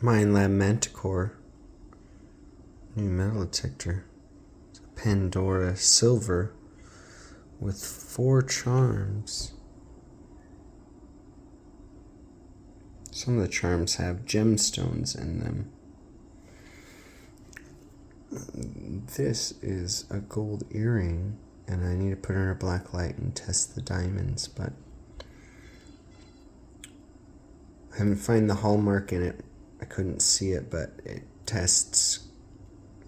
Mine Lab Manticore. New metal detector. It's a Pandora silver with 4 charms. Some of the charms have gemstones in them. This is a gold earring, and I need to put it under a black light and test the diamonds, but I haven't found the hallmark in it. I couldn't see it, but it tests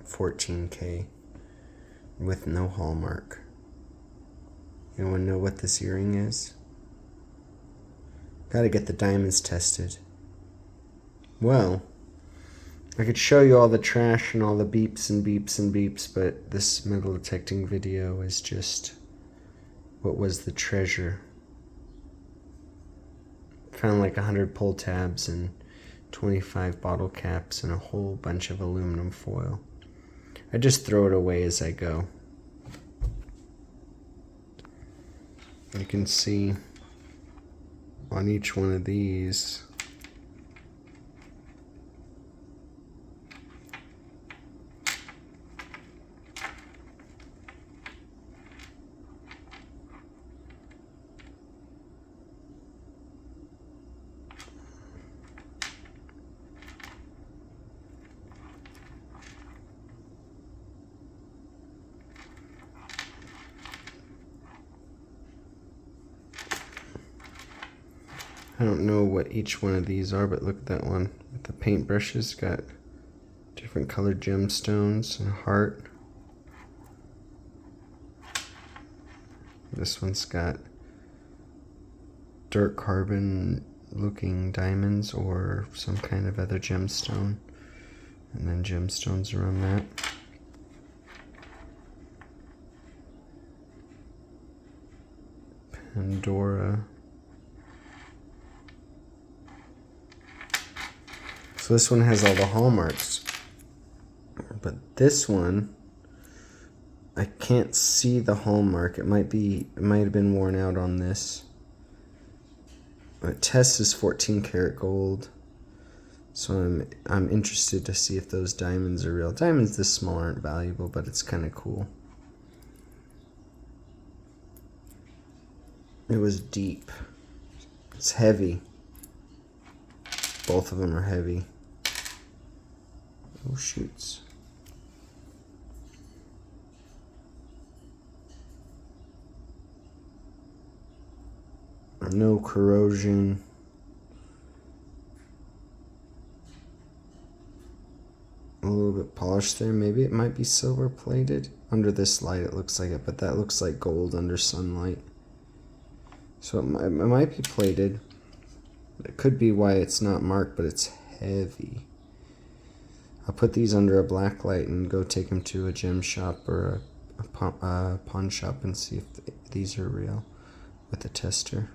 14K with no hallmark. Anyone know what this earring is? Gotta get the diamonds tested. Well, I could show you all the trash and all the beeps and beeps and beeps, but this metal detecting video is just what was the treasure. Found like 100 pull tabs and 25 bottle caps and a whole bunch of aluminum foil. I just throw it away as I go. You can see on each one of these I don't know what each one of these are, but look at that one with the paintbrushes. Got different colored gemstones and a heart. This one's got dark carbon looking diamonds or some kind of other gemstone, and then gemstones around that. Pandora. So this one has all the hallmarks, but this one, I can't see the hallmark. It might have been worn out on this. It tests as 14 karat gold, so I'm interested to see if those diamonds are real. Diamonds this small aren't valuable, but it's kind of cool. It was deep. It's heavy. Both of them are heavy. Oh, shoots. No corrosion. A little bit polished there. Maybe it might be silver plated. Under this light it looks like it, but that looks like gold under sunlight. So it might be plated. It could be why it's not marked, but it's heavy. I'll put these under a black light and go take them to a gem shop or a pawn shop and see if these are real with a tester.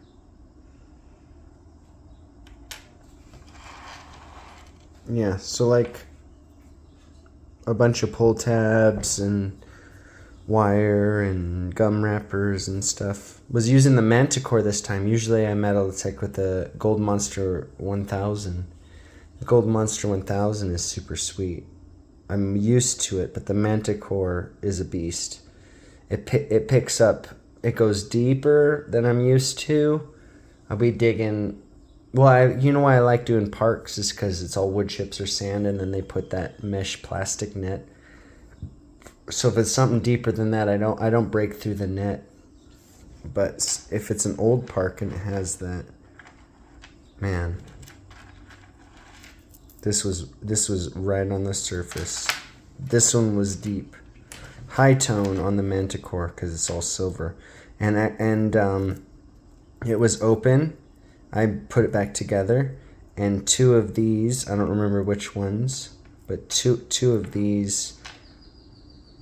Yeah, so like a bunch of pull tabs and wire and gum wrappers and stuff. Was using the Manticore this time. Usually I metal detect with the Gold Monster 1000. The Gold Monster 1000 is super sweet. I'm used to it, but the Manticore is a beast. It picks up, it goes deeper than I'm used to. I'll be digging. Well, you know why I like doing parks is because it's all wood chips or sand, and then they put that mesh plastic net. So if it's something deeper than that, I don't break through the net. But if it's an old park and it has that, man, this was right on the surface. This one was deep, high tone on the Manticore because it's all silver, and it was open. I put it back together, and 2 of these, I don't remember which ones, but two of these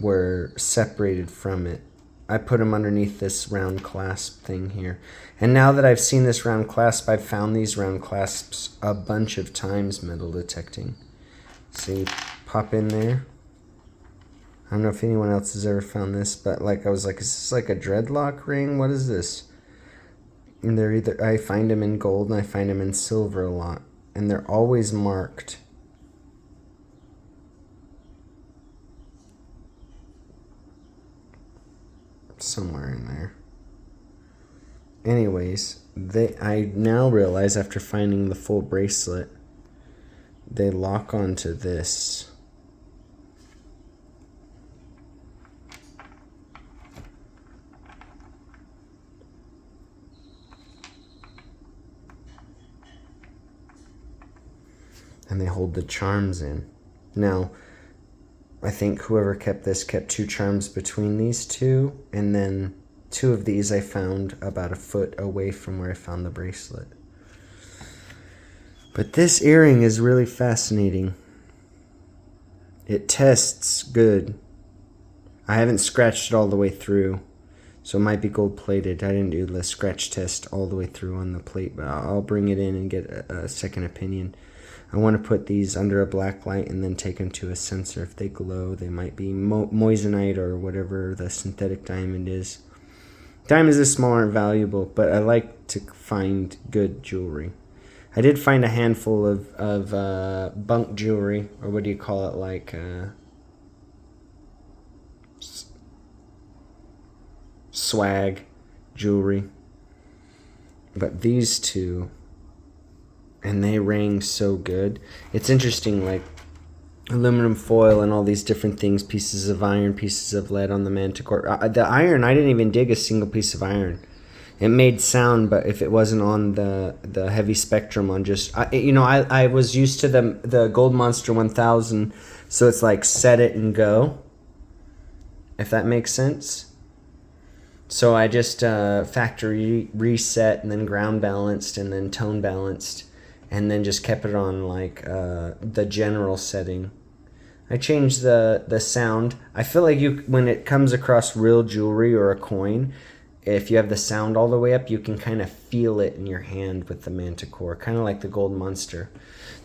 were separated from it. I put them underneath this round clasp thing here. And now that I've seen this round clasp, I've found these round clasps a bunch of times metal detecting. See, pop in there. I don't know if anyone else has ever found this, but like I was like, is this like a dreadlock ring? What is this? And I find them in gold and I find them in silver a lot. And they're always marked. somewhere in there. Anyways, I now realize after finding the full bracelet, they lock onto this. And they hold the charms in. Now, I think whoever kept this kept 2 charms between these two, and then 2 of these I found about a foot away from where I found the bracelet. But this earring is really fascinating. It tests good. I haven't scratched it all the way through, so it might be gold plated. I didn't do the scratch test all the way through on the plate, but I'll bring it in and get a second opinion. I want to put these under a black light and then take them to a sensor. If they glow, they might be moissanite or whatever the synthetic diamond is. Diamonds is smaller and valuable, but I like to find good jewelry. I did find a handful of bunk jewelry, or what do you call it, like swag jewelry. But these two, and they rang so good. It's interesting, like aluminum foil and all these different things, pieces of iron, pieces of lead on the Manticore. The iron, I didn't even dig a single piece of iron. It made sound, but if it wasn't on the heavy spectrum on just, I was used to the Gold Monster 1000, so it's like set it and go, if that makes sense. So I just factory reset and then ground balanced and then tone balanced, and then just kept it on like the general setting. I changed the sound. I feel like when it comes across real jewelry or a coin, if you have the sound all the way up, you can kind of feel it in your hand with the Manticore, kind of like the Gold Monster.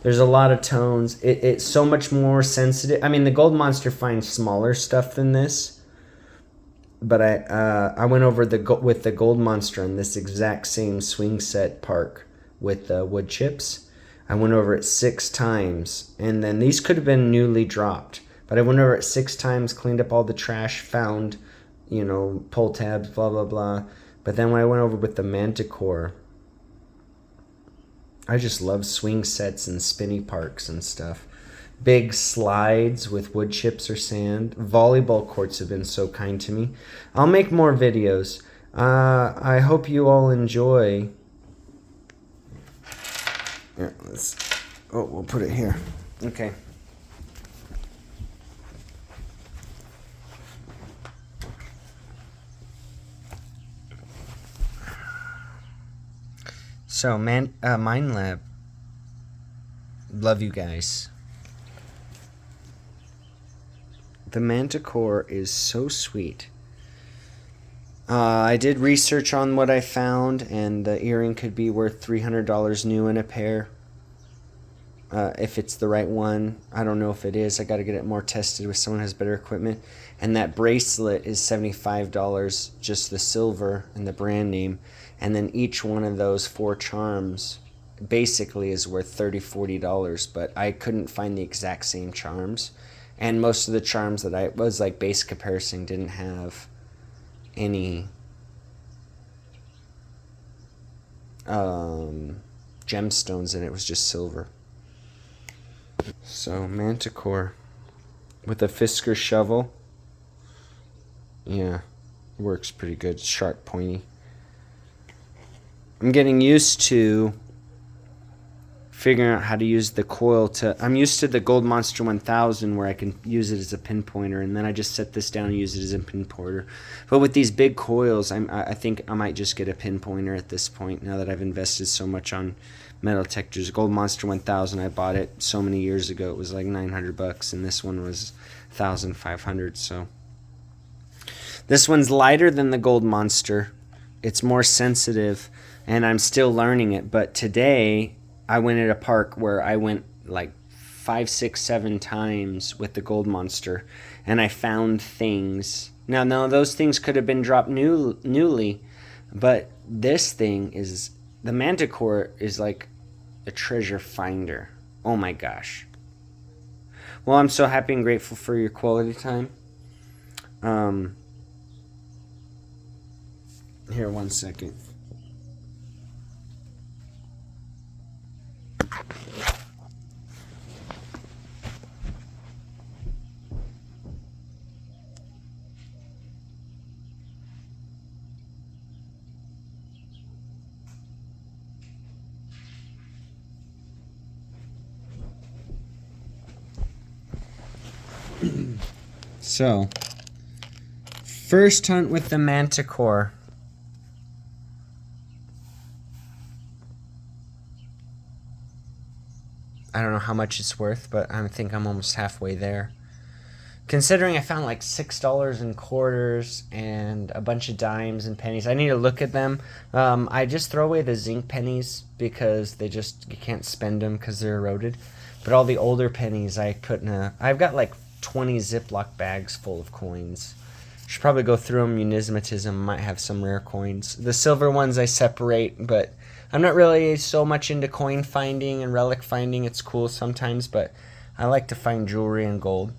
There's a lot of tones. It's so much more sensitive. I mean, the Gold Monster finds smaller stuff than this, but I went over with the Gold Monster on this exact same swing set park with the wood chips. I went over it 6 times, and then these could have been newly dropped, but I went over it 6 times, cleaned up all the trash, found, pull tabs, blah, blah, blah. But then when I went over with the Manticore, I just love swing sets and spinny parks and stuff. Big slides with wood chips or sand. Volleyball courts have been so kind to me. I'll make more videos. I hope you all enjoy. Here, we'll put it here. Okay. So, Mind Lab. Love you guys. The Manticore is so sweet. I did research on what I found, and the earring could be worth $300 new in a pair. If it's the right one. I don't know if it is. I got to get it more tested with someone who has better equipment. And that bracelet is $75, just the silver and the brand name. And then each one of those 4 charms basically is worth $30-$40, but I couldn't find the exact same charms. And most of the charms that I was like base comparison didn't have any gemstones in it. It was just silver. So Manticore with a Fisker shovel, yeah, works pretty good. Sharp, pointy. I'm getting used to figuring out how to use the coil I'm used to the Gold Monster 1000 where I can use it as a pinpointer, and then I just set this down and use it as a pinpointer. But with these big coils, I think I might just get a pinpointer at this point now that I've invested so much on metal detectors. Gold Monster 1000, I bought it so many years ago. It was like $900, and this one was $1,500. So this one's lighter than the Gold Monster. It's more sensitive, and I'm still learning it. But today I went at a park where I went like 5, 6, 7 times with the Gold Monster, and I found things. Now, those things could have been dropped newly, but this thing is, the Manticore is like a treasure finder. Oh my gosh. Well, I'm so happy and grateful for your quality time. Here, 1 second. So, first hunt with the Manticore. I don't know how much it's worth, but I think I'm almost halfway there. Considering I found like $6 in quarters and a bunch of dimes and pennies. I need to look at them. I just throw away the zinc pennies because you can't spend them because they're eroded. But all the older pennies I put in I've got like 20 Ziploc bags full of coins. Should probably go through them. Numismatism might have some rare coins. The silver ones I separate, but I'm not really so much into coin finding and relic finding. It's cool sometimes, but I like to find jewelry and gold.